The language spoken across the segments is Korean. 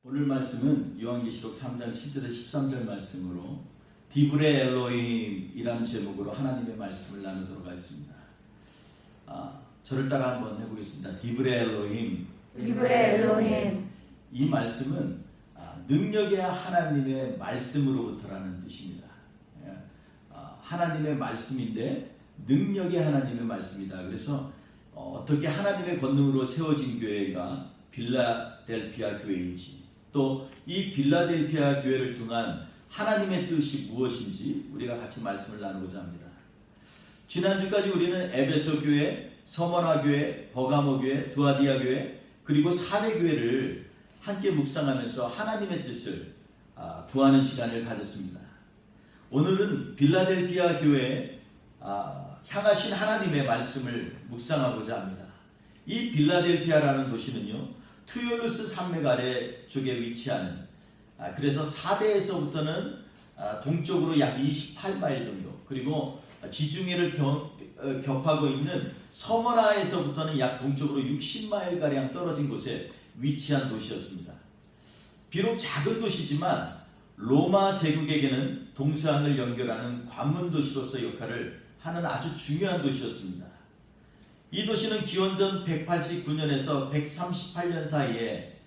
오늘 말씀은 요한계시록 3장 7절에서 13절 말씀으로 디브레 엘로힘이라는 제목으로 하나님의 말씀을 나누도록 하겠습니다. 저를 따라 한번 해보겠습니다. 디브레 엘로힘. 디브레 엘로힘. 이 말씀은 능력의 하나님의 말씀으로부터라는 뜻입니다. 하나님의 말씀인데 능력의 하나님의 말씀이다. 그래서 어떻게 하나님의 권능으로 세워진 교회가 빌라델피아 교회인지, 또 이 빌라델피아 교회를 통한 하나님의 뜻이 무엇인지 우리가 같이 말씀을 나누고자 합니다. 지난주까지 우리는 에베소 교회, 서머나 교회, 버가모 교회, 두아디아 교회, 그리고 사대 교회를 함께 묵상하면서 하나님의 뜻을 구하는 시간을 가졌습니다. 오늘은 빌라델피아 교회에 향하신 하나님의 말씀을 묵상하고자 합니다. 이 빌라델피아라는 도시는요, 투율루스 산맥 아래 쪽에 위치하는, 그래서 사대에서부터는 동쪽으로 약 28마일 정도, 그리고 지중해를 겹하고 있는 서머나에서부터는 약 동쪽으로 60마일가량 떨어진 곳에 위치한 도시였습니다. 비록 작은 도시지만 로마 제국에게는 동서양을 연결하는 관문 도시로서 역할을 하는 아주 중요한 도시였습니다. 이 도시는 기원전 189년에서 138년 사이에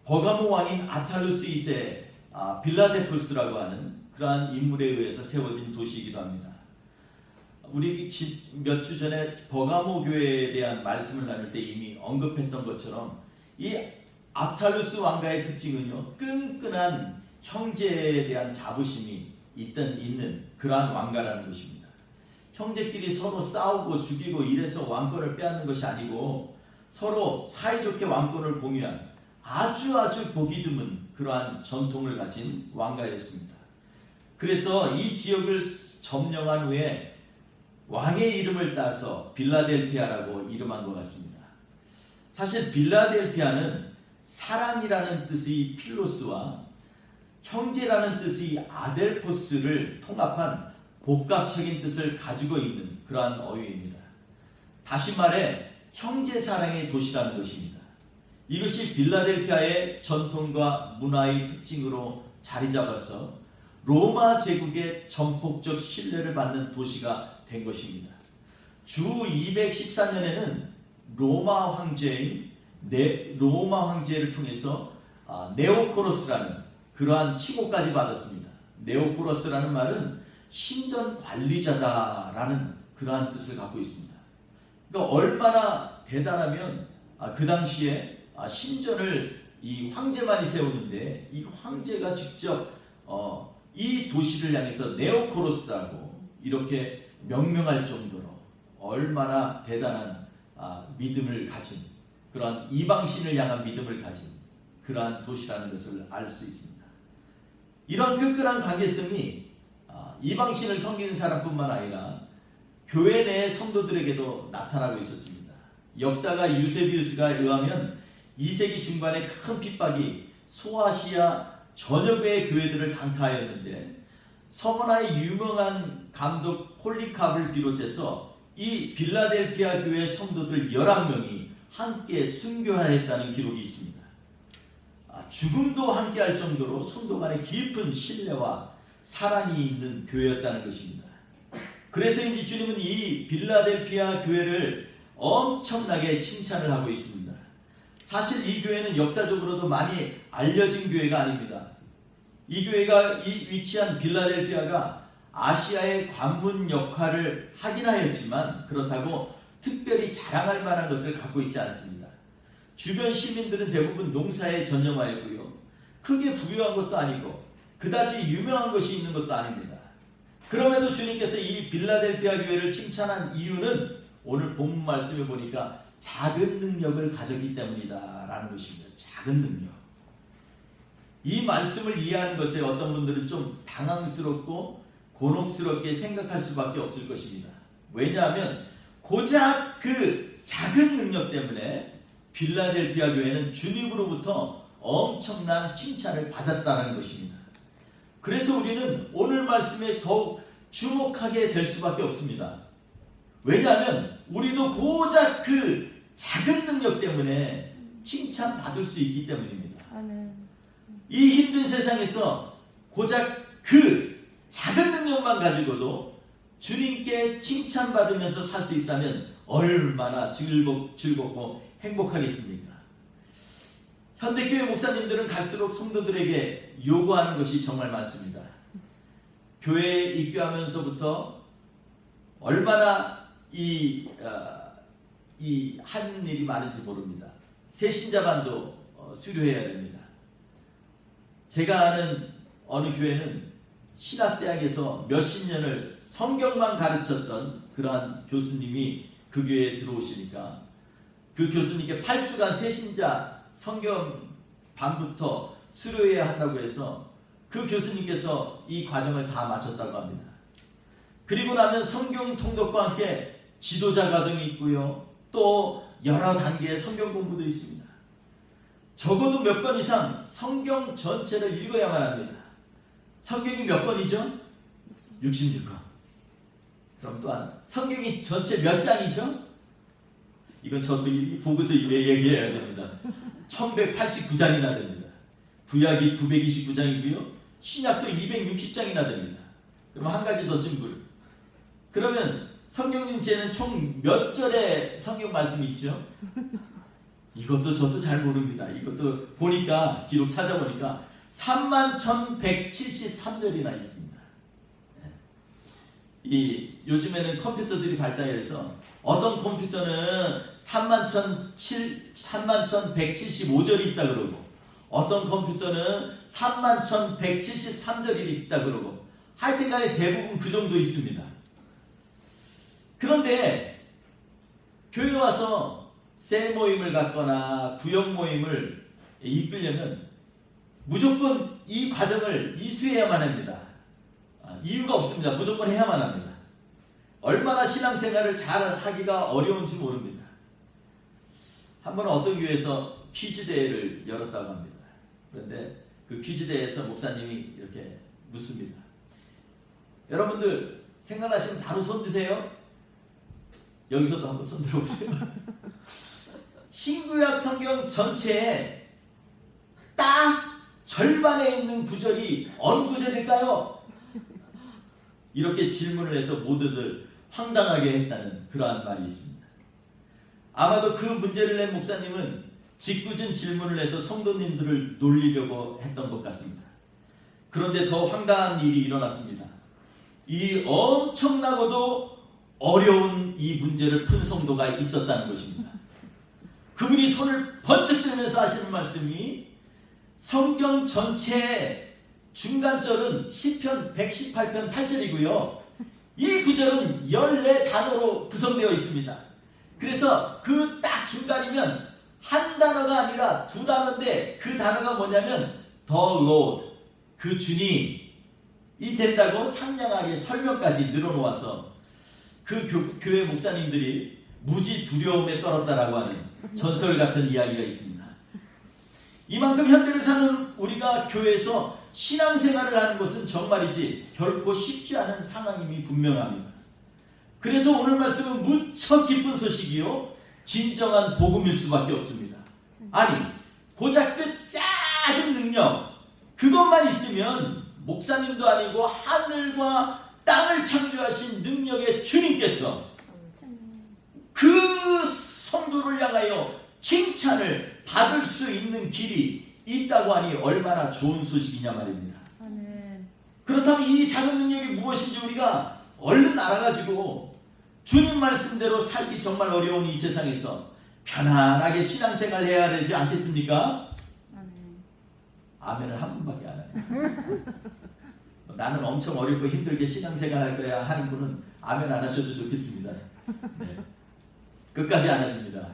버가모 왕인 아탈루스 2세 빌라데푸스라고 하는 그러한 인물에 의해서 세워진 도시이기도 합니다. 우리 몇 주 전에 버가모 교회에 대한 말씀을 나눌 때 이미 언급했던 것처럼 이 아탈루스 왕가의 특징은요, 끈끈한 형제에 대한 자부심이 있는 그러한 왕가라는 것입니다. 형제끼리 서로 싸우고 죽이고 이래서 왕권을 빼앗는 것이 아니고 서로 사이좋게 왕권을 공유한 아주 보기 드문 그러한 전통을 가진 왕가였습니다. 그래서 이 지역을 점령한 후에 왕의 이름을 따서 빌라델피아라고 이름한 것 같습니다. 사실 빌라델피아는 사랑이라는 뜻의 필로스와 형제라는 뜻의 아델포스를 통합한 복합적인 뜻을 가지고 있는 그러한 어휘입니다. 다시 말해 형제 사랑의 도시라는 것입니다. 이것이 빌라델피아의 전통과 문화의 특징으로 자리 잡아서 로마 제국의 전폭적 신뢰를 받는 도시가 된 것입니다. 주 214년에는 로마 황제를 통해서 네오코로스라는 그러한 칭호까지 받았습니다. 네오코로스라는 말은 신전 관리자다라는 그러한 뜻을 갖고 있습니다. 그러니까 얼마나 대단하면 그 당시에 신전을 이 황제만이 세우는데 이 황제가 직접 이 도시를 향해서 네오코로스라고 이렇게 명명할 정도로 얼마나 대단한 믿음을 가진, 그러한 이방신을 향한 믿음을 가진 그러한 도시라는 것을 알 수 있습니다. 이런 끈끈한 관계성이 이방신을 섬기는 사람뿐만 아니라 교회 내 성도들에게도 나타나고 있었습니다. 역사가 유세비우스가 의하면 2세기 중반에 큰 핍박이 소아시아 전역의 교회들을 강타하였는데 서머나의 유명한 감독 폴리캅을 비롯해서 이 빌라델피아 교회 성도들 11명이 함께 순교하였다는 기록이 있습니다. 죽음도 함께할 정도로 성도 간의 깊은 신뢰와 사랑이 있는 교회였다는 것입니다. 그래서인지 주님은 이 빌라델피아 교회를 엄청나게 칭찬을 하고 있습니다. 사실 이 교회는 역사적으로도 많이 알려진 교회가 아닙니다. 이 교회가 위치한 빌라델피아가 아시아의 관문 역할을 하긴 하였지만 그렇다고 특별히 자랑할 만한 것을 갖고 있지 않습니다. 주변 시민들은 대부분 농사에 전념하였고요, 크게 부유한 것도 아니고 그다지 유명한 것이 있는 것도 아닙니다. 그럼에도 주님께서 이 빌라델피아 교회를 칭찬한 이유는 오늘 본문 말씀에 보니까 작은 능력을 가졌기 때문이다 라는 것입니다. 작은 능력. 이 말씀을 이해하는 것에 어떤 분들은 좀 당황스럽고 곤혹스럽게 생각할 수밖에 없을 것입니다. 왜냐하면 고작 그 작은 능력 때문에 빌라델피아 교회는 주님으로부터 엄청난 칭찬을 받았다는 것입니다. 그래서 우리는 오늘 말씀에 더욱 주목하게 될 수밖에 없습니다. 왜냐하면 우리도 고작 그 작은 능력 때문에 칭찬받을 수 있기 때문입니다. 아멘. 이 힘든 세상에서 고작 그 작은 능력만 가지고도 주님께 칭찬받으면서 살 수 있다면 얼마나 즐겁고 행복하겠습니까? 현대교회 목사님들은 갈수록 성도들에게 요구하는 것이 정말 많습니다. 교회에 입교하면서부터 얼마나 하는 일이 많은지 모릅니다. 새신자반도 수료해야 됩니다. 제가 아는 어느 교회는 신학대학에서 몇십 년을 성경만 가르쳤던 그러한 교수님이 그 교회에 들어오시니까 그 교수님께 8주간 새신자 성경반부터 수료해야 한다고 해서 그 교수님께서 이 과정을 다 마쳤다고 합니다. 그리고 나면 성경 통독과 함께 지도자 과정이 있고요. 또 여러 단계의 성경 공부도 있습니다. 적어도 몇 권 이상 성경 전체를 읽어야만 합니다. 성경이 몇 권이죠? 66권. 그럼 또 하나. 성경이 전체 몇 장이죠? 이건 저도 보고서 얘기해야 됩니다. 1189장이나 됩니다. 구약이 929장이고요. 신약도 260장이나 됩니다. 그럼 한 가지 더 증거를. 그러면 성경님께는 총 몇 절의 성경 말씀이 있죠? 이것도 저도 잘 모릅니다. 이것도 보니까 기록 찾아보니까 31,173절이나 있습니다. 요즘에는 컴퓨터들이 발달해서 어떤 컴퓨터는 31,175절이 있다 그러고 어떤 컴퓨터는 31,173절이 있다 그러고 하여튼간에 대부분 그 정도 있습니다. 그런데 교회 와서 셀 모임을 갖거나 구역 모임을 이끌려면 무조건 이 과정을 이수해야만 합니다. 이유가 없습니다. 무조건 해야만 합니다. 얼마나 신앙생활을 잘 하기가 어려운지 모릅니다. 한 번은 어떤 교회에서 퀴즈 대회를 열었다고 합니다. 그런데 그 퀴즈 대회에서 목사님이 이렇게 묻습니다. 여러분들 생각나시면 바로 손 드세요. 여기서도 한번 손 들어보세요. 신구약 성경 전체에 딱 절반에 있는 구절이 어느 구절일까요? 이렇게 질문을 해서 모두들 황당하게 했다는 그러한 말이 있습니다. 아마도 그 문제를 낸 목사님은 짓궂은 질문을 해서 성도님들을 놀리려고 했던 것 같습니다. 그런데 더 황당한 일이 일어났습니다. 이 엄청나고도 어려운 이 문제를 푼 성도가 있었다는 것입니다. 그분이 손을 번쩍 들면서 하시는 말씀이 성경 전체의 중간절은 시편 118편 8절이고요. 이 구절은 14단어로 구성되어 있습니다. 그래서 그 딱 중간이면 한 단어가 아니라 두 단어인데 그 단어가 뭐냐면 The Lord, 그 주님이 된다고 상냥하게 설명까지 늘어놓아서 그 교회 목사님들이 무지 두려움에 떨었다라고 하는 전설 같은 이야기가 있습니다. 이만큼 현대를 사는 우리가 교회에서 신앙생활을 하는 것은 정말이지 결코 쉽지 않은 상황임이 분명합니다. 그래서 오늘 말씀은 무척 기쁜 소식이요 진정한 복음일 수밖에 없습니다. 아니 고작 그 작은 능력 그것만 있으면 목사님도 아니고 하늘과 땅을 창조하신 능력의 주님께서 그 성도를 향하여 칭찬을 받을 수 있는 길이 있다고 하니 얼마나 좋은 소식이냐 말입니다. 그렇다면 이 작은 능력이 무엇인지 우리가 얼른 알아가지고 주님 말씀대로 살기 정말 어려운 이 세상에서 편안하게 신앙생활 해야 되지 않겠습니까? 아멘을 한 분밖에 안 해요. 나는 엄청 어렵고 힘들게 신앙생활 할 거야 하는 분은 아멘 안 하셔도 좋겠습니다. 네. 끝까지 안 하십니다.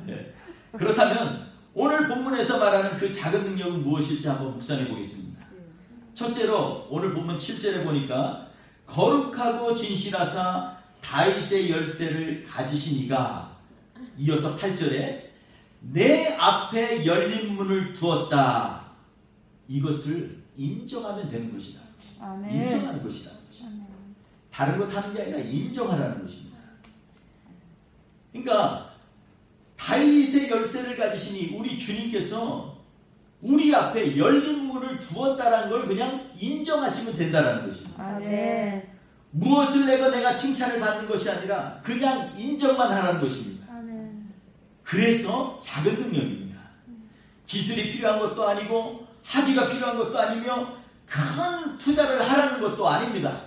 네. 그렇다면 오늘 본문에서 말하는 그 작은 능력은 무엇일지 한번 묵상해 보겠습니다. 첫째로 오늘 본문 7절에 보니까 거룩하고 진실하사 다윗의 열쇠를 가지신 이가 이어서 8절에 내 앞에 열린 문을 두었다. 이것을 인정하면 되는 것이다. 인정하는 것이다. 다른 것 하는 게 아니라 인정하라는 것입니다. 그러니까 다윗의 열쇠를 가지시니 우리 주님께서 우리 앞에 열린 문을 두었다는 걸 그냥 인정하시면 된다는 것입니다. 아멘. 무엇을 내가 칭찬을 받는 것이 아니라 그냥 인정만 하라는 것입니다. 아멘. 그래서 작은 능력입니다. 기술이 필요한 것도 아니고 학위가 필요한 것도 아니며 큰 투자를 하라는 것도 아닙니다.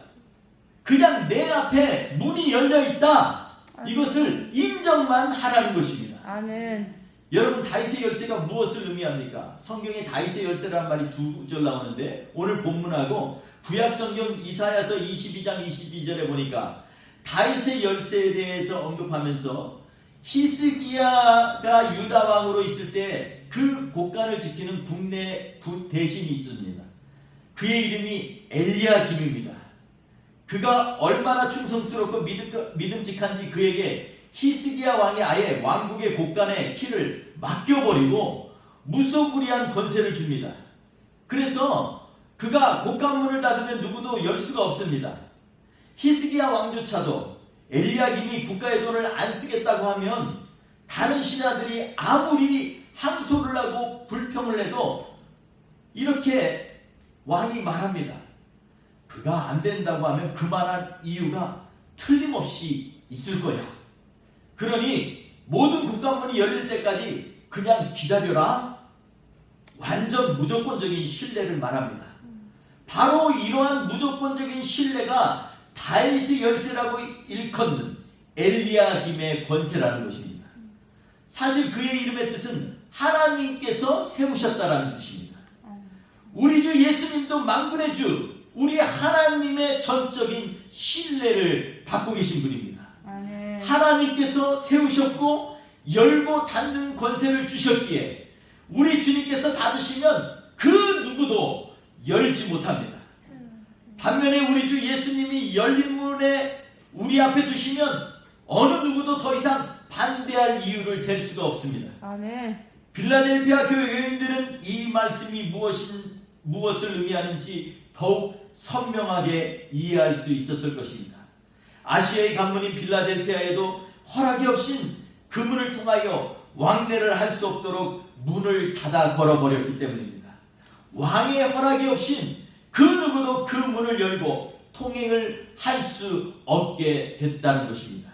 그냥 내 앞에 문이 열려 있다. 이것을 인정만 하라는 것입니다. 아멘. 여러분, 다윗의 열쇠가 무엇을 의미합니까? 성경에 다윗의 열쇠라는 말이 두 구절 나오는데 오늘 본문하고 구약성경 이사야서 22장 22절에 보니까 다윗의 열쇠에 대해서 언급하면서 히스기야가 유다 왕으로 있을 때 그 곳간을 지키는 국내 대신이 있습니다. 그의 이름이 엘리야김입니다. 그가 얼마나 충성스럽고 믿음직한지 그에게 히스기야 왕이 아예 왕국의 곳간에 키를 맡겨버리고 무소불위한 권세를 줍니다. 그래서 그가 곳간문을 닫으면 누구도 열 수가 없습니다. 히스기야 왕조차도 엘리야김이 국가의 돈을 안 쓰겠다고 하면 다른 신하들이 아무리 항소를 하고 불평을 해도 이렇게 왕이 말합니다. 그가 안 된다고 하면 그만한 이유가 틀림없이 있을 거야. 그러니 모든 국가문이 열릴 때까지 그냥 기다려라. 완전 무조건적인 신뢰를 말합니다. 바로 이러한 무조건적인 신뢰가 다윗의 열쇠라고 일컫는 엘리야김의 권세라는 것입니다. 사실 그의 이름의 뜻은 하나님께서 세우셨다라는 뜻입니다. 우리 주 예수님도 만군의 주, 우리 하나님의 전적인 신뢰를 받고 계신 분입니다. 아멘. 하나님께서 세우셨고 열고 닫는 권세를 주셨기에 우리 주님께서 닫으시면 그 누구도 열지 못합니다. 반면에 우리 주 예수님이 열린 문에 우리 앞에 두시면 어느 누구도 더 이상 반대할 이유를 댈 수가 없습니다. 아멘. 빌라델피아 교회인들은 이 말씀이 무엇을 의미하는지 더욱 선명하게 이해할 수 있었을 것입니다. 아시아의 관문인 빌라델피아에도 허락이 없인 그 문을 통하여 왕래를 할 수 없도록 문을 닫아 걸어버렸기 때문입니다. 왕의 허락이 없인 그 누구도 그 문을 열고 통행을 할 수 없게 됐다는 것입니다.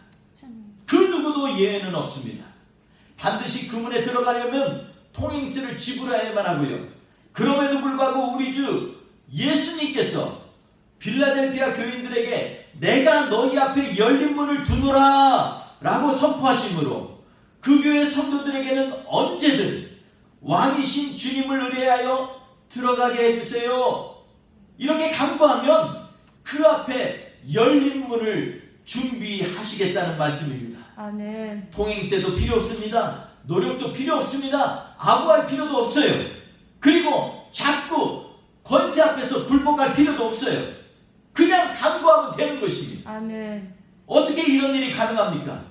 그 누구도 예외는 없습니다. 반드시 그 문에 들어가려면 통행세를 지불해야만 하고요. 그럼에도 불구하고 우리 주 예수님께서 빌라델피아 교인들에게 내가 너희 앞에 열린 문을 두노라 라고 선포하심으로 그 교회 성도들에게는 언제든 왕이신 주님을 의뢰하여 들어가게 해주세요. 이렇게 강구하면 그 앞에 열린 문을 준비하시겠다는 말씀입니다. 아멘. 통행세도 필요 없습니다. 노력도 필요 없습니다. 아부할 필요도 없어요. 그리고 자꾸 권세 앞에서 굴복할 필요도 없어요. 그냥 강구하면 되는 것입니다. 아멘. 어떻게 이런 일이 가능합니까?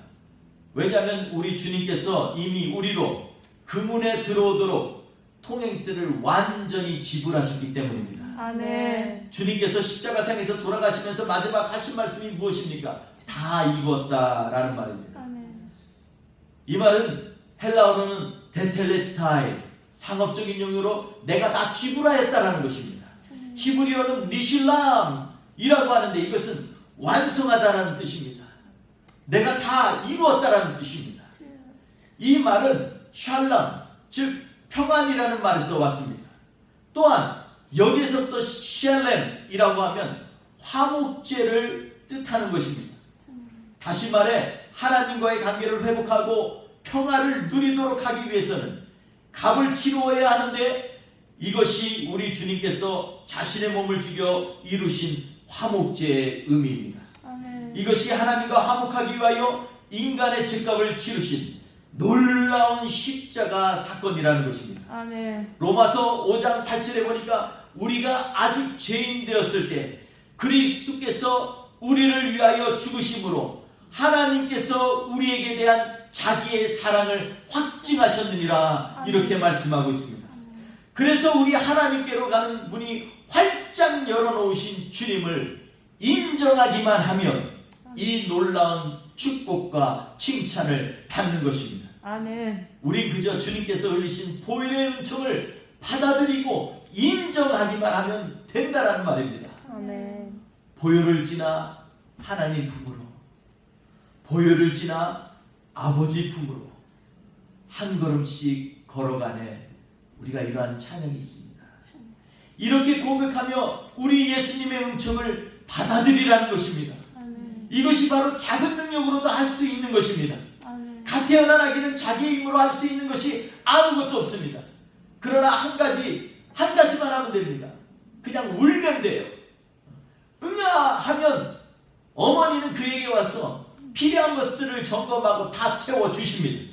왜냐하면 우리 주님께서 이미 우리로 그 문에 들어오도록 통행세를 완전히 지불하셨기 때문입니다. 아멘. 주님께서 십자가상에서 돌아가시면서 마지막 하신 말씀이 무엇입니까? 다 이뤘다라는 말입니다. 아멘. 이 말은 헬라어로는 데텔레스타이, 상업적인 용어로 내가 다 지불하였다라는 것입니다. 히브리어는 니실람이라고 하는데 이것은 완성하다라는 뜻입니다. 내가 다 이루었다라는 뜻입니다. 이 말은 샬람, 즉 평안이라는 말에서 왔습니다. 또한 여기에서부터 샬렘이라고 하면 화목제를 뜻하는 것입니다. 다시 말해 하나님과의 관계를 회복하고 평화를 누리도록 하기 위해서는 값을 치루어야 하는데 이것이 우리 주님께서 자신의 몸을 죽여 이루신 화목제의 의미입니다. 아멘. 이것이 하나님과 화목하기 위하여 인간의 죄값을 치르신 놀라운 십자가 사건이라는 것입니다. 아멘. 로마서 5장 8절에 보니까 우리가 아직 죄인 되었을 때 그리스도께서 우리를 위하여 죽으심으로 하나님께서 우리에게 대한 자기의 사랑을 확증하셨느니라 이렇게 말씀하고 있습니다. 그래서 우리 하나님께로 가는 문이 활짝 열어놓으신 주님을 인정하기만 하면 이 놀라운 축복과 칭찬을 받는 것입니다. 아멘. 우리 그저 주님께서 흘리신 보혈의 은총을 받아들이고 인정하기만 하면 된다라는 말입니다. 아멘. 보혈을 지나 하나님 품으로, 보혈을 지나 아버지 품으로 한 걸음씩 걸어가네 우리가 이러한 찬양이 있습니다. 이렇게 고백하며 우리 예수님의 음성을 받아들이라는 것입니다. 아멘. 이것이 바로 작은 능력으로도 할 수 있는 것입니다. 아멘. 갓 태어난 아기는 자기의 힘으로 할 수 있는 것이 아무것도 없습니다. 그러나 한 가지만 하면 됩니다. 그냥 울면 돼요. 응아하면 어머니는 그에게 와서 필요한 것들을 점검하고 다 채워주십니다.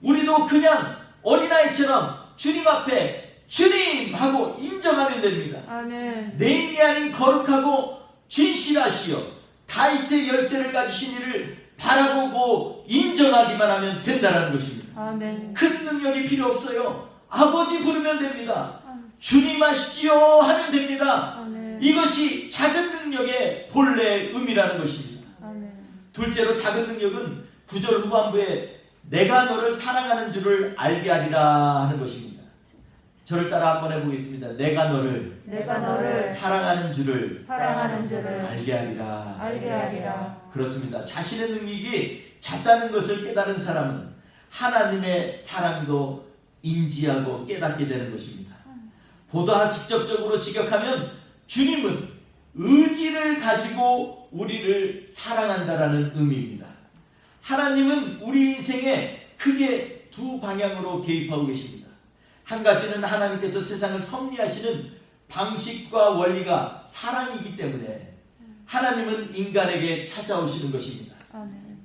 우리도 그냥 어린아이처럼 주님 앞에 주님 하고 인정하면 됩니다. 아멘. 내 인이 아닌 거룩하고 진실하시어 다윗의 열쇠를 가지신 이를 바라보고 인정하기만 하면 된다는 것입니다. 아멘. 큰 능력이 필요 없어요. 아버지 부르면 됩니다. 아멘. 주님 하시오 하면 됩니다. 아멘. 이것이 작은 능력의 본래 의미라는 것입니다. 아멘. 둘째로 작은 능력은 9절 후반부에 내가 너를 사랑하는 줄을 알게 하리라 하는 것입니다. 저를 따라 한번 해보겠습니다. 내가 너를 사랑하는 줄을 알게 하리라. 그렇습니다. 자신의 능력이 작다는 것을 깨달은 사람은 하나님의 사랑도 인지하고 깨닫게 되는 것입니다. 보다 직접적으로 직역하면 주님은 의지를 가지고 우리를 사랑한다라는 의미입니다. 하나님은 우리 인생에 크게 두 방향으로 개입하고 계십니다. 한 가지는 하나님께서 세상을 섭리하시는 방식과 원리가 사랑이기 때문에 하나님은 인간에게 찾아오시는 것입니다. 아멘.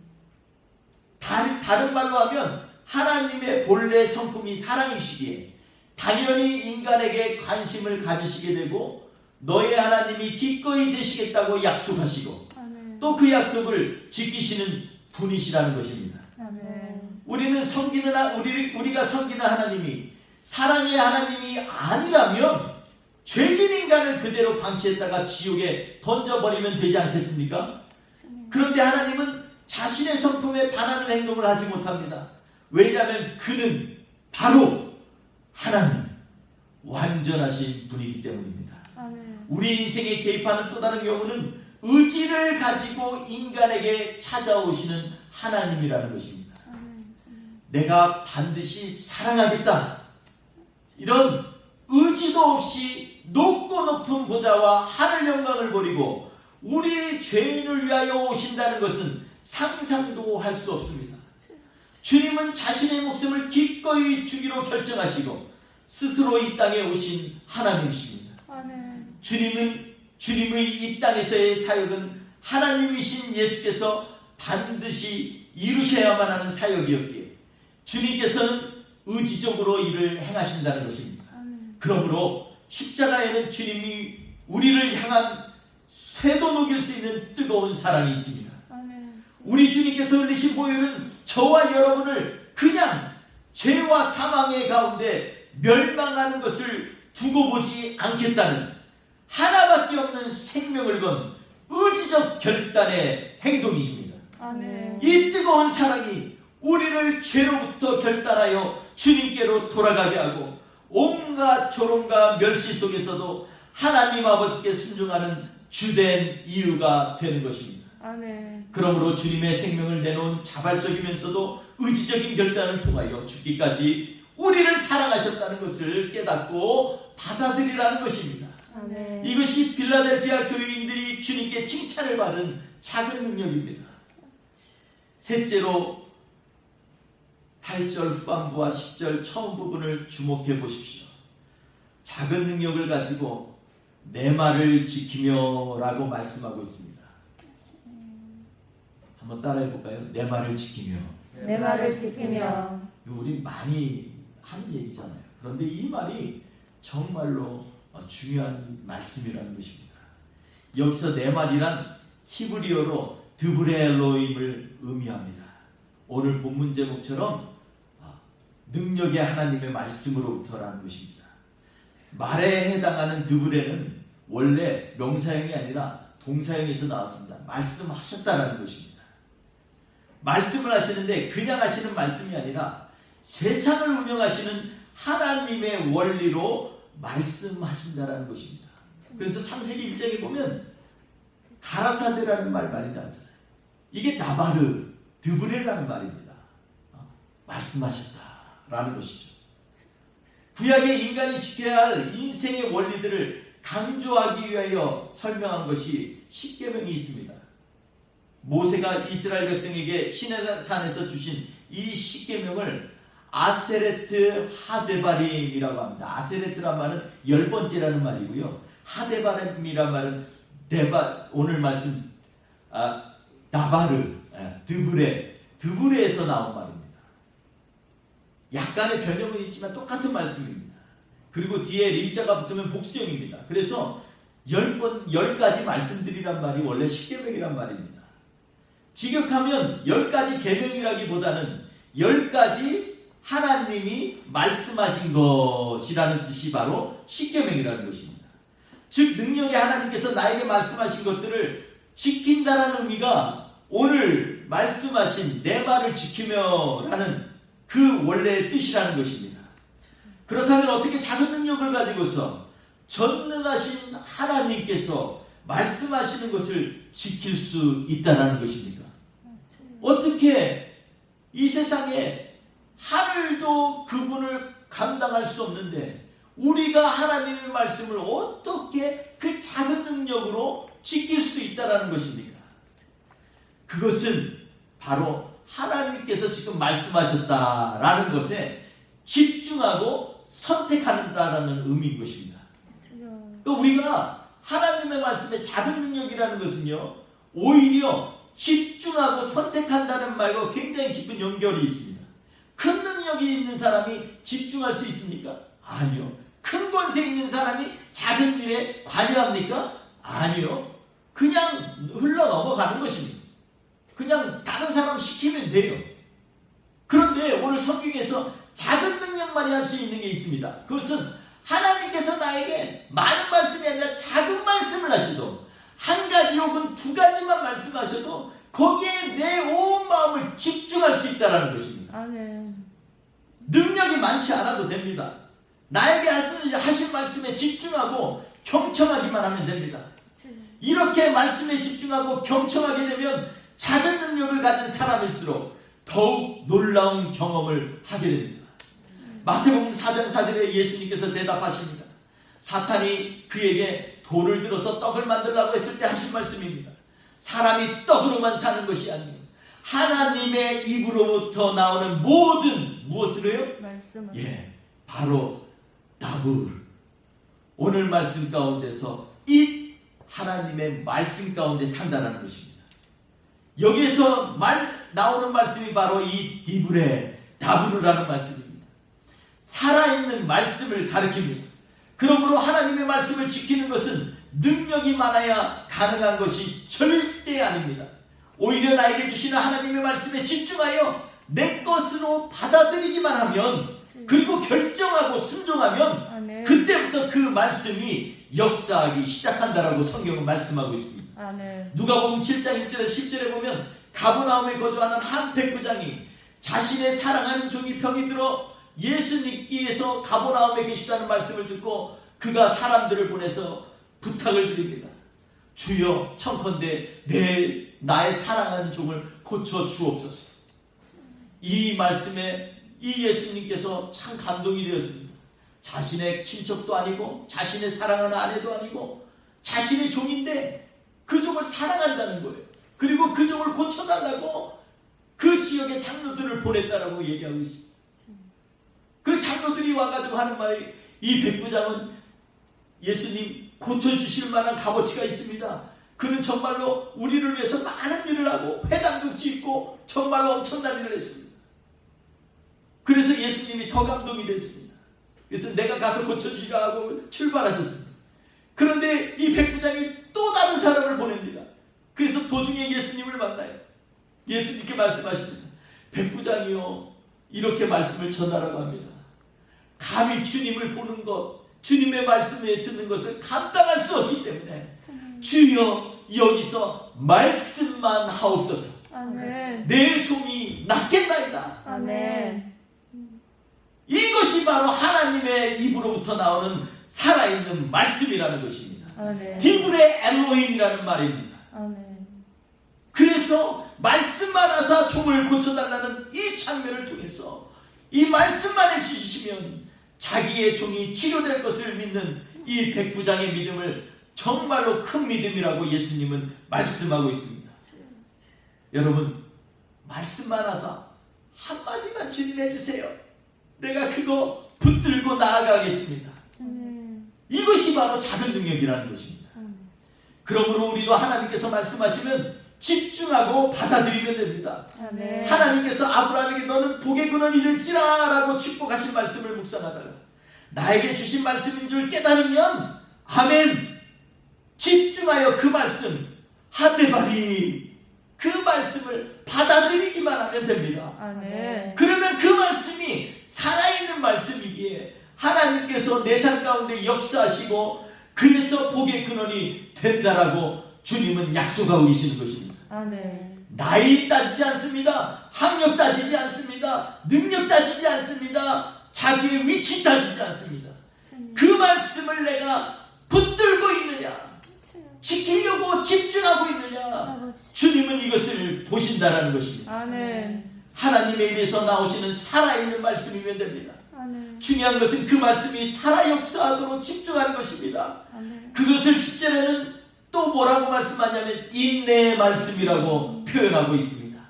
다른 말로 하면 하나님의 본래 성품이 사랑이시기에 당연히 인간에게 관심을 가지시게 되고 너의 하나님이 기꺼이 되시겠다고 약속하시고 아멘. 또 그 약속을 지키시는 분이시라는 것입니다. 아멘. 우리가 섬기는 하나님이 사랑의 하나님이 아니라면 죄진 인간을 그대로 방치했다가 지옥에 던져버리면 되지 않겠습니까? 그런데 하나님은 자신의 성품에 반하는 행동을 하지 못합니다. 왜냐하면 그는 바로 하나님, 완전하신 분이기 때문입니다. 아멘. 우리 인생에 개입하는 또 다른 경우는 의지를 가지고 인간에게 찾아오시는 하나님이라는 것입니다. 아멘. 내가 반드시 사랑하겠다. 이런 의지도 없이 높고 높은 보좌와 하늘 영광을 버리고 우리 죄인을 위하여 오신다는 것은 상상도 할 수 없습니다. 주님은 자신의 목숨을 기꺼이 주기로 결정하시고 스스로 이 땅에 오신 하나님이십니다. 아멘. 주님의 이 땅에서의 사역은 하나님이신 예수께서 반드시 이루셔야만 하는 사역이었기에 주님께서는 의지적으로 일을 행하신다는 것입니다. 아멘. 그러므로 십자가에는 주님이 우리를 향한 쇠도 녹일 수 있는 뜨거운 사랑이 있습니다. 아멘. 우리 주님께서 흘리신 보혈은 저와 여러분을 그냥 죄와 사망의 가운데 멸망하는 것을 두고 보지 않겠다는 하나밖에 없는 생명을 건 의지적 결단의 행동이십니다. 아멘. 이 뜨거운 사랑이 우리를 죄로부터 결단하여 주님께로 돌아가게 하고 온갖 조롱과 멸시 속에서도 하나님 아버지께 순종하는 주된 이유가 되는 것입니다. 아멘. 그러므로 주님의 생명을 내놓은 자발적이면서도 의지적인 결단을 통하여 죽기까지 우리를 사랑하셨다는 것을 깨닫고 받아들이라는 것입니다. 아멘. 이것이 빌라델피아 교인들이 주님께 칭찬을 받은 작은 능력입니다. 셋째로 8절 후반부와 10절 처음 부분을 주목해 보십시오. 작은 능력을 가지고 내 말을 지키며 라고 말씀하고 있습니다. 한번 따라해 볼까요? 내 말을 지키며. 내 말을 지키며. 우리 많이 하는 얘기잖아요. 그런데 이 말이 정말로 중요한 말씀이라는 것입니다. 여기서 내 말이란 히브리어로 드브레로임을 의미합니다. 오늘 본문 제목처럼 능력의 하나님의 말씀으로부터라는 것입니다. 말에 해당하는 드브레는 원래 명사형이 아니라 동사형에서 나왔습니다. 말씀하셨다라는 것입니다. 말씀을 하시는데 그냥 하시는 말씀이 아니라 세상을 운영하시는 하나님의 원리로 말씀하신다라는 것입니다. 그래서 창세기 1장에 보면 가라사대라는 말 많이 나왔잖아요. 이게 나바르, 드브레라는 말입니다. 말씀하셨다라는 것이죠. 구약의 인간이 지켜야 할 인생의 원리들을 강조하기 위하여 설명한 것이 십계명이 있습니다. 모세가 이스라엘 백성에게 시내산에서 주신 이 십계명을 아세레트 하데바림이라고 합니다. 아세레트란 말은 10번째라는 말이고요. 하데바림이란 말은 오늘 말씀 나바르, 드브레에서 나온 말입니다. 약간의 변형은 있지만 똑같은 말씀입니다. 그리고 뒤에 림자가 붙으면 복수형입니다. 그래서 10가지 말씀들이란 말이 원래 십계명이란 말입니다. 직역하면 10가지 계명이라기보다는 10가지 하나님이 말씀하신 것이라는 뜻이 바로 십계명이라는 것입니다. 즉 능력의 하나님께서 나에게 말씀하신 것들을 지킨다라는 의미가 오늘 말씀하신 내 말을 지키며 라는 그 원래의 뜻이라는 것입니다. 그렇다면 어떻게 작은 능력을 가지고서 전능하신 하나님께서 말씀하시는 것을 지킬 수 있다는 것입니까? 어떻게 이 세상에 하늘도 그분을 감당할 수 없는데 우리가 하나님의 말씀을 어떻게 그 작은 능력으로 지킬 수 있다는 것입니까? 그것은 바로 하나님께서 지금 말씀하셨다라는 것에 집중하고 선택한다라는 의미인 것입니다. 그러니까 우리가 하나님의 말씀의 작은 능력이라는 것은요, 오히려 집중하고 선택한다는 말과 굉장히 깊은 연결이 있습니다. 큰 능력이 있는 사람이 집중할 수 있습니까? 아니요. 큰 권세 있는 사람이 작은 일에 관여합니까? 아니요. 그냥 흘러 넘어가는 것입니다. 그냥 다른 사람 시키면 돼요. 그런데 오늘 성경에서 작은 능력만이 할 수 있는 게 있습니다. 그것은 하나님께서 나에게 많은 말씀이 아니라 작은 말씀을 하셔도 한 가지 혹은 두 가지만 말씀하셔도 거기에 내 온 마음을 집중할 수 있다는 것입니다. 아멘. 능력이 많지 않아도 됩니다. 나에게 하신 말씀에 집중하고 경청하기만 하면 됩니다. 이렇게 말씀에 집중하고 경청하게 되면 작은 능력을 가진 사람일수록 더욱 놀라운 경험을 하게 됩니다. 마태복음 4장 4절에 예수님께서 대답하십니다. 사탄이 그에게 돌을 들어서 떡을 만들라고 했을 때 하신 말씀입니다. 사람이 떡으로만 사는 것이 아니에요. 하나님의 입으로부터 나오는 모든 무엇을 해요? 말씀. 바로 나불. 오늘 말씀 가운데서 이 하나님의 말씀 가운데 산다는 것입니다. 여기에서 나오는 말씀이 바로 이 디브레, 나부르라는 말씀입니다. 살아있는 말씀을 가리킵니다. 그러므로 하나님의 말씀을 지키는 것은 능력이 많아야 가능한 것이 절대 아닙니다. 오히려 나에게 주시는 하나님의 말씀에 집중하여 내 것으로 받아들이기만 하면, 그리고 결정하고 순종하면 그때부터 그 말씀이 역사하기 시작한다라고 성경은 말씀하고 있습니다. 아멘. 누가복음 7장 1절에서 10절에 보면 가버나움에 거주하는 한 백부장이 자신의 사랑하는 종이 병이 들어 예수님께서 가버나움에 계시다는 말씀을 듣고 그가 사람들을 보내서 부탁을 드립니다. 주여, 청컨대 나의 사랑하는 종을 고쳐 주옵소서. 이 말씀에 이 예수님께서 참 감동이 되었습니다. 자신의 친척도 아니고 자신의 사랑하는 아내도 아니고 자신의 종인데 그 종을 사랑한다는 거예요. 그리고 그 종을 고쳐달라고 그 지역의 장로들을 보냈다라고 얘기하고 있습니다. 그 장로들이 와가지고 하는 말이, 이 백부장은 예수님 고쳐주실 만한 값어치가 있습니다. 그는 정말로 우리를 위해서 많은 일을 하고 회당도 짓고 정말로 엄청난 일을 했습니다. 그래서 예수님이 더 감동이 됐습니다. 그래서 내가 가서 고쳐주리라 하고 출발하셨습니다. 그런데 이 백부장이 또 다른 사람을 보냅니다. 그래서 도중에 예수님을 만나요. 예수님께 말씀하십니다. 백부장이요, 이렇게 말씀을 전하라고 합니다. 감히 주님을 보는 것, 주님의 말씀에 듣는 것을 감당할 수 없기 때문에 주여 여기서 말씀만 하옵소서. 아멘. 내 종이 낫겠나이다. 아멘. 이것이 바로 하나님의 입으로부터 나오는 살아있는 말씀이라는 것입니다. 아멘. 디브레 엘로힘이라는 말입니다. 아멘. 그래서 말씀만 하사 종을 고쳐달라는 이 장면을 통해서 이 말씀만 해주시면 자기의 종이 치료될 것을 믿는 이 백부장의 믿음을 정말로 큰 믿음이라고 예수님은 말씀하고 있습니다. 여러분, 말씀만 하사 한마디만 주님 해주세요. 내가 그거 붙들고 나아가겠습니다. 이것이 바로 작은 능력이라는 것입니다. 그러므로 우리도 하나님께서 말씀하시면 집중하고 받아들이면 됩니다. 아멘. 하나님께서 아브라함에게 너는 복의 근원이 될지라 라고 축복하신 말씀을 묵상하다가 나에게 주신 말씀인 줄 깨달으면 아멘, 집중하여 그 말씀 하데바리 그 말씀을 받아들이기만 하면 됩니다. 아멘. 그러면 그 말씀이 살아있는 말씀이기에 하나님께서 내 삶 가운데 역사하시고 그래서 복의 근원이 된다라고 주님은 약속하고 계시는 것입니다. 아멘. 나이 따지지 않습니다. 학력 따지지 않습니다. 능력 따지지 않습니다. 자기의 위치 따지지 않습니다. 그 말씀을 내가 붙들고 있느냐, 지키려고 집중하고 있느냐, 주님은 이것을 보신다라는 것입니다. 아멘. 하나님의 입에서 나오시는 살아있는 말씀이면 됩니다. 아멘. 중요한 것은 그 말씀이 살아 역사하도록 집중하는 것입니다. 아멘. 그것을 10절에는 또 뭐라고 말씀하냐면 인내의 말씀이라고 표현하고 있습니다.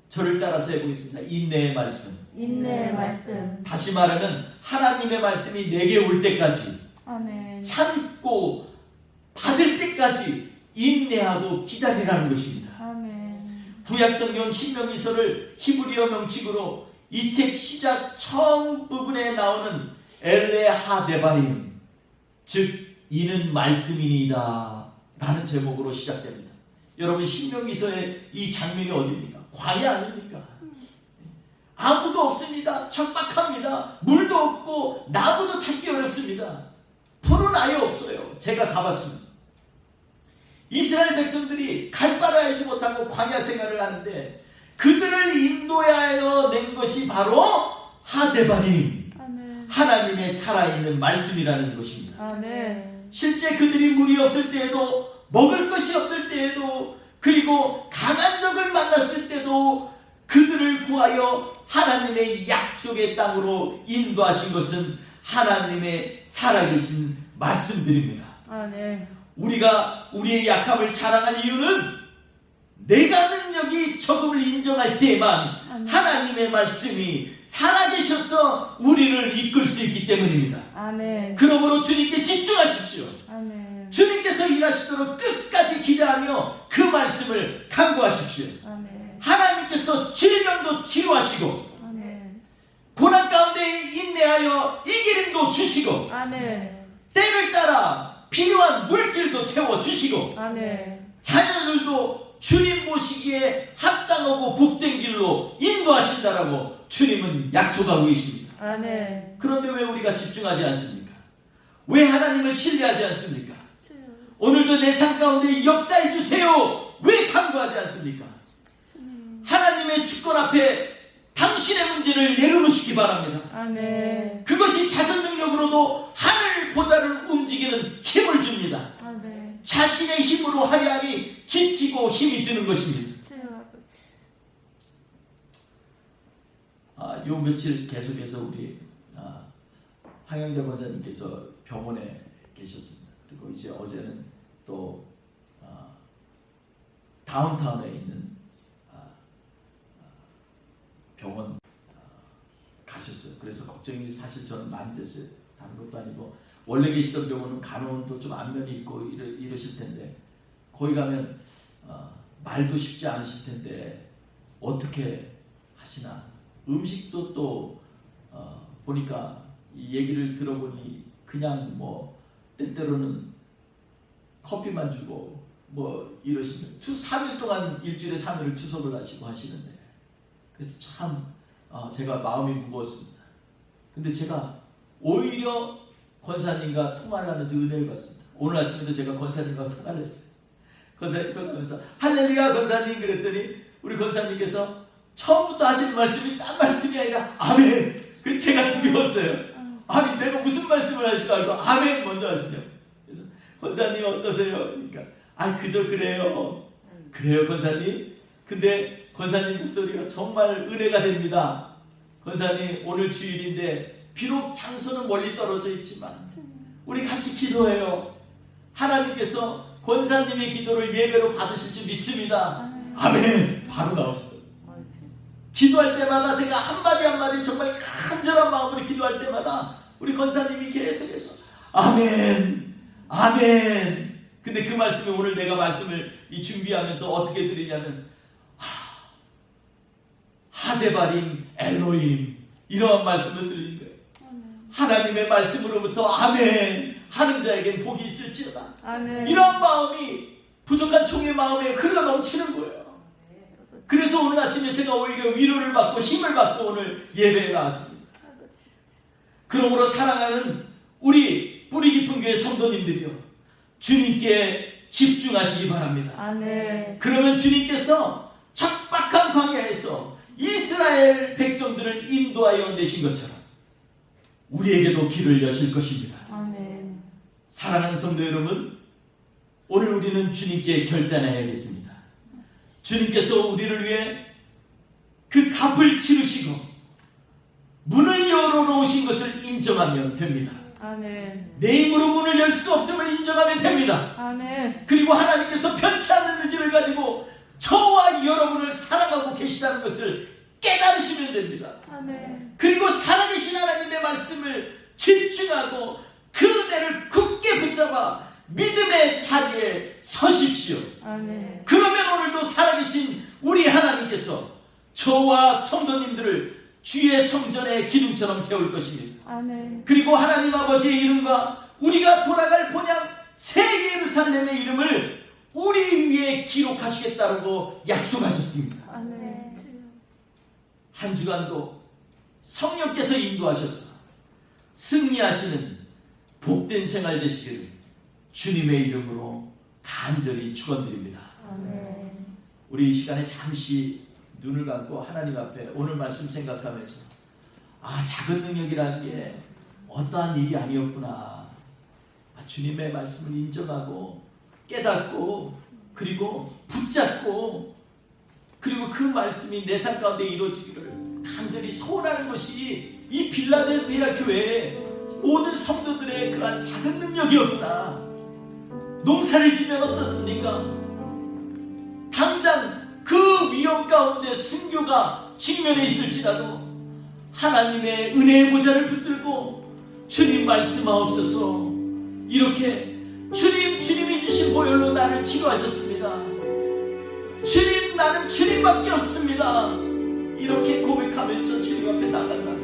저를 따라서 해보겠습니다. 인내의 말씀. 인내의 말씀. 다시 말하면 하나님의 말씀이 내게 올 때까지 아멘. 참고 받을 때까지 인내하고 기다리라는 것입니다. 아멘. 구약성경 신명기서를 히브리어 명칭으로 이 책 시작 처음 부분에 나오는 엘레 하데바임, 즉 이는 말씀이니이다 라는 제목으로 시작됩니다. 여러분, 신명기서의 이 장면이 어디입니까? 광야 아닙니까? 아무도 없습니다. 척박합니다. 물도 없고 나무도 찾기 어렵습니다. 풀은 아예 없어요. 제가 가봤습니다. 이스라엘 백성들이 갈 바를 알지 못하고 광야 생활을 하는데 그들을 인도하여 낸 것이 바로 하데바림, 아멘. 하나님의 살아있는 말씀이라는 것입니다. 아멘. 실제 그들이 물이 없을 때에도, 먹을 것이 없을 때에도, 그리고 강한 적을 만났을 때도 그들을 구하여 하나님의 약속의 땅으로 인도하신 것은 하나님의 살아계신 말씀들입니다. 아멘. 우리가 우리의 약함을 자랑할 이유는 내가 능력이 적음을 인정할 때에만 하나님의 말씀이 살아계셔서 우리를 이끌 수 있기 때문입니다. 아멘. 그러므로 주님께 집중하십시오. 아멘. 주님께서 일하시도록 끝까지 기대하며 그 말씀을 간구하십시오. 아멘. 하나님께서 질병도 치료하시고 아멘. 고난 가운데 인내하여 이기림도 주시고 아멘. 때를 따라 필요한 물질도 채워주시고 아멘. 자녀들도 주님 보시기에 합당하고 복된 길로 인도하신다라고 주님은 약속하고 계십니다. 아멘. 그런데 왜 우리가 집중하지 않습니까? 왜 하나님을 신뢰하지 않습니까? 오늘도 내 삶 가운데 역사해 주세요. 왜 간구하지 않습니까? 하나님의 주권 앞에 당신의 문제를 내려놓으시기 바랍니다. 아멘. 그것이 작은 능력으로도 하늘 보좌를 움직이는 힘을 줍니다. 아멘. 자신의 힘으로 하려 하니 지치고 힘이 드는 것입니다. 요 며칠 계속해서 우리 황영자 권사님께서 병원에 계셨습니다. 그리고 이제 어제는 또 다운타운에 있는 병원 가셨어요. 그래서 걱정이 사실 저는 많이 됐어요. 다른 것도 아니고 원래 계시던 병원은 간호는 또 좀 안면이 있고 이러실 텐데 거기 가면 말도 쉽지 않으실 텐데 어떻게 하시나. 음식도 또 보니까 이 얘기를 들어보니 그냥 뭐 때때로는 커피만 주고 뭐 이러시면 3일 동안 일주일에 3일을 투석을 하시고 하시는데 그래서 참 제가 마음이 무거웠습니다. 근데 제가 오히려 권사님과 통화를 하면서 은혜를 받습니다. 오늘 아침에도 제가 권사님과 통화를 했어요. 권사님 통화하면서 할렐루야 권사님 그랬더니 우리 권사님께서 처음부터 하시는 말씀이 딴 말씀이 아니라 아멘. 그랬더니 제가 두려웠어요. 아니 내가 무슨 말씀을 할지 알고 아멘 먼저 하시냐고. 그래서 권사님 어떠세요? 그러니까 그저 그래요. 그래요 권사님? 근데 권사님 목소리가 정말 은혜가 됩니다. 권사님 오늘 주일인데 비록 장소는 멀리 떨어져 있지만 우리 같이 기도해요. 하나님께서 권사님의 기도를 예배로 받으실 줄 믿습니다. 아멘. 바로 나오시더라고요. 기도할 때마다 제가 한마디 한마디 정말 간절한 마음으로 기도할 때마다 우리 권사님이 계속해서 아멘 아멘. 근데 그 말씀이 오늘 내가 말씀을 준비하면서 어떻게 드리냐면 하데바림 엘로임 이러한 말씀을 드리는 거예요. 하나님의 말씀으로부터 아멘 하는 자에겐 복이 있을지어다. 아멘. 이런 마음이 부족한 종의 마음에 흘러 넘치는 거예요. 그래서 오늘 아침에 제가 오히려 위로를 받고 힘을 받고 오늘 예배에 나왔습니다. 그러므로 사랑하는 우리 뿌리 깊은 교회 성도님들이요, 주님께 집중하시기 바랍니다. 아멘. 그러면 주님께서 척박한 광야에서 이스라엘 백성들을 인도하여 내신 것처럼 우리에게도 길을 여실 것입니다. 아멘. 사랑하는 성도 여러분, 오늘 우리는 주님께 결단해야겠습니다. 주님께서 우리를 위해 그 값을 치르시고 문을 열어놓으신 것을 인정하면 됩니다. 아멘. 내 힘으로 문을 열 수 없음을 인정하면 됩니다. 아멘. 그리고 하나님께서 편치 않는 의지를 가지고 저와 여러분을 사랑하고 계시다는 것을 깨달으시면 됩니다. 아멘. 그리고 살아계신 하나님의 말씀을 집중하고 그 은혜를 굳게 붙잡아 믿음의 자리에 서십시오. 아멘. 그러면 오늘도 살아계신 우리 하나님께서 저와 성도님들을 주의 성전의 기둥처럼 세울 것입니다. 아멘. 그리고 하나님 아버지의 이름과 우리가 돌아갈 본향 새 예루살렘의 이름을 우리 위에 기록하시겠다고 약속하셨습니다. 아멘. 한 주간도 성령께서 인도하셔서 승리하시는 복된 생활 되시기를 주님의 이름으로 간절히 축원드립니다. 아멘. 우리 이 시간에 잠시 눈을 감고 하나님 앞에 오늘 말씀 생각하면서 작은 능력이라는 게 어떠한 일이 아니었구나. 주님의 말씀을 인정하고 깨닫고 그리고 붙잡고 그리고 그 말씀이 내 삶 가운데 이루어지기를 간절히 소원하는 것이 이 빌라델피아 교회의 모든 성도들의 그러한 작은 능력이었구나. 농사를 지면 어떻습니까? 당장 그 위험 가운데 순교가 직면해 있을지라도 하나님의 은혜의 보좌를 붙들고 주님 말씀하옵소서, 이렇게 주님이 주신 보혈로 나를 치료하셨습니다. 주님, 나는 주님밖에 없습니다. 이렇게 고백하면서 주님 앞에 나간다면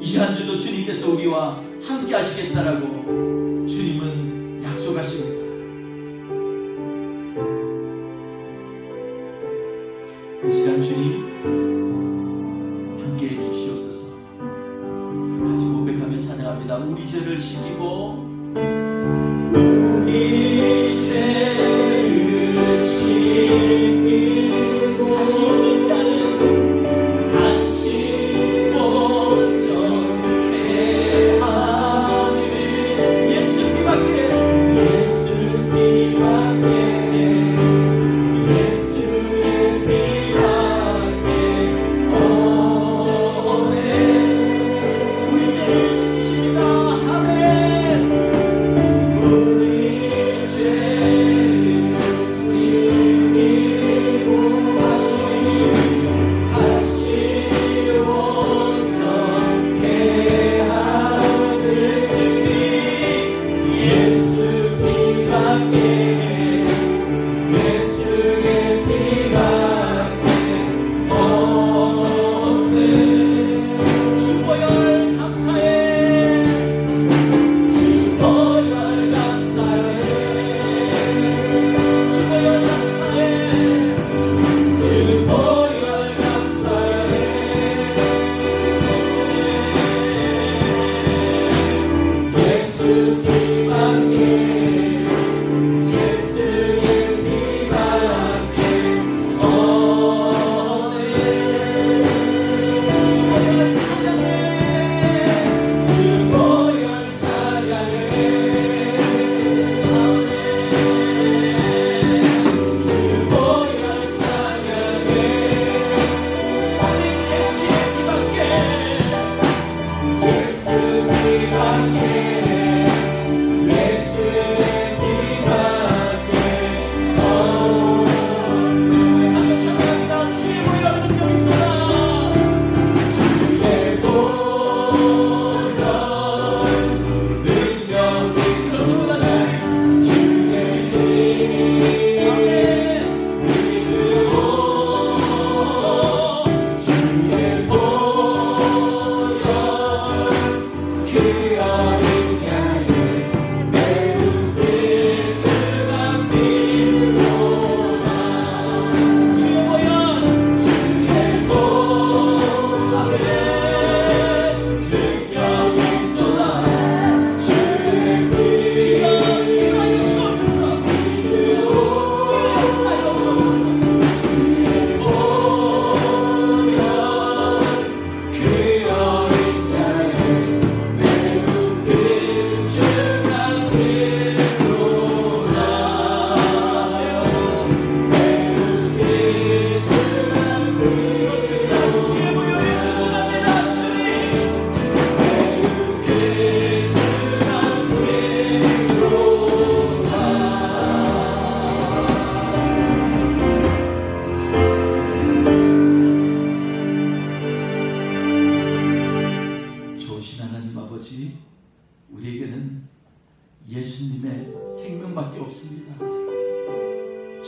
이 한 주도 주님께서 우리와 함께 하시겠다라고 주님은 약속하십니다. 이 시간 주님 함께해 주시옵소서. 같이 고백하며 찬양합니다. 우리 죄를 씻기고 우리 죄를 씻기고 다시 오는 나는 다시 온전케 하는 예수님밖에 우리 죄를 씻기십니다. 아멘.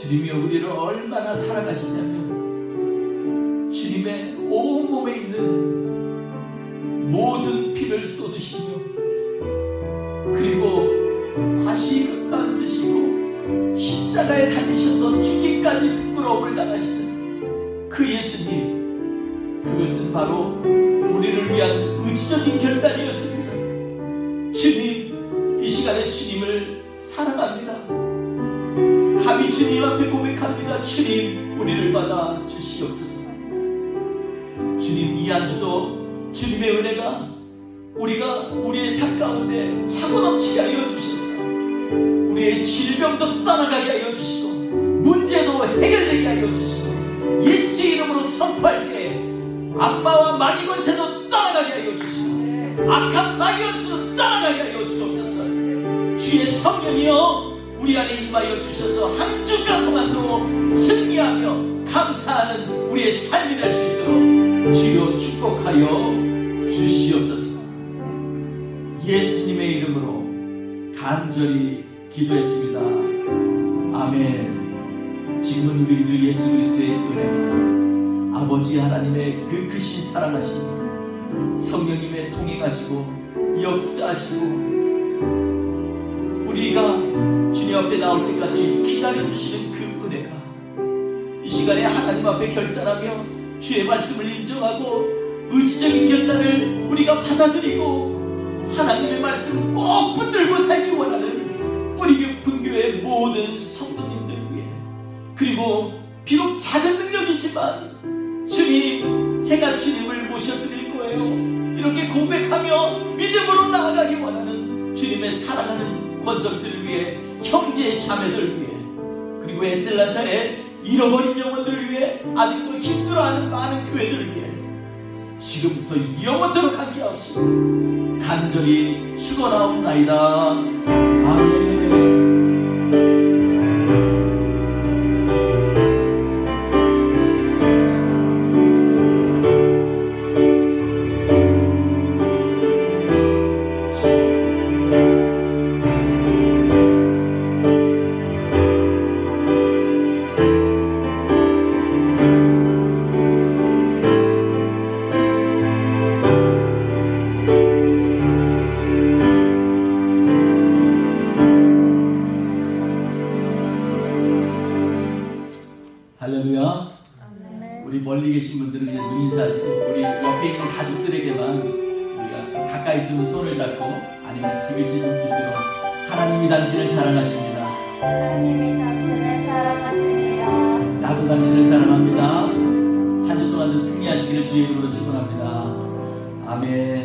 주님이 우리를 얼마나 사랑하시냐면 주님의 온몸에 있는 모든 피를 쏟으시며 그리고 과시금만 쓰시고 십자가에 달리셔서 죽기까지 부끄러움을 당하시는 그 예수님, 그것은 바로 우리를 위한 의지적인 결단이었습니다. 주님, 이 시간에 주님을 사랑합니다. 감히 주님 앞에 고백합니다. 주님, 우리를 받아 주시옵소서. 주님, 이 한 주도 주님의 은혜가 우리의 삶 가운데 차고 넘치게 하여 주셔서 우리의 질병도 떠나가게 하여 주시고 문제도 해결되게 하여 주시고 예수의 이름으로 선포할 때 악마와 마귀 권세도 떠나가게 하여 주시고 악한 마귀 권세도 떠나가게 하여 주옵소서. 주의 성령이여 우리 안에 임하여 주셔서 한 주간 동안도 승리하며 감사하는 우리의 삶이 될 수 있도록 주여 축복하여 주시옵소서. 예수님의 이름으로 간절히 기도했습니다. 아멘. 지금은 우리 주 예수 그리스도의 은혜가 아버지 하나님의 그 크신 사랑하심, 성령님의 통행하시고 역사하시고 우리가 주님 앞에 나올 때까지 기다려주시는 그 은혜가 이 시간에 하나님 앞에 결단하며 주의 말씀을 인정하고 의지적인 결단을 우리가 받아들이고 하나님의 말씀을 꼭 붙들고 살기 원하는 뿌리 깊은 교회 모든 성도님들 위해, 그리고 비록 작은 능력이지만 주님, 제가 주님을 모셔드릴 거예요, 이렇게 고백하며 믿음으로 나아가기 원하는 주님의 사랑하는 권속들을 위해, 형제 자매들 위해, 그리고 애틀란타의 잃어버린 영혼들을 위해, 아직도 힘들어하는 많은 교회들을 위해 지금부터 영원토록 관계없이 간절히 축원하옵나이다. 아멘. 할렐루야. 우리 멀리 계신 분들은 그냥 눈 인사하시고 우리 옆에 있는 가족들에게만 우리가 가까이 있으면 손을 잡고 아니면 지그시 눈빛으로 하나님이 당신을 사랑하십니다. 하나님이 당신을 사랑하십니다. 나도 당신을 사랑합니다. 한 주 동안도 승리하시기를 주의 이름으로 축원합니다. 아멘.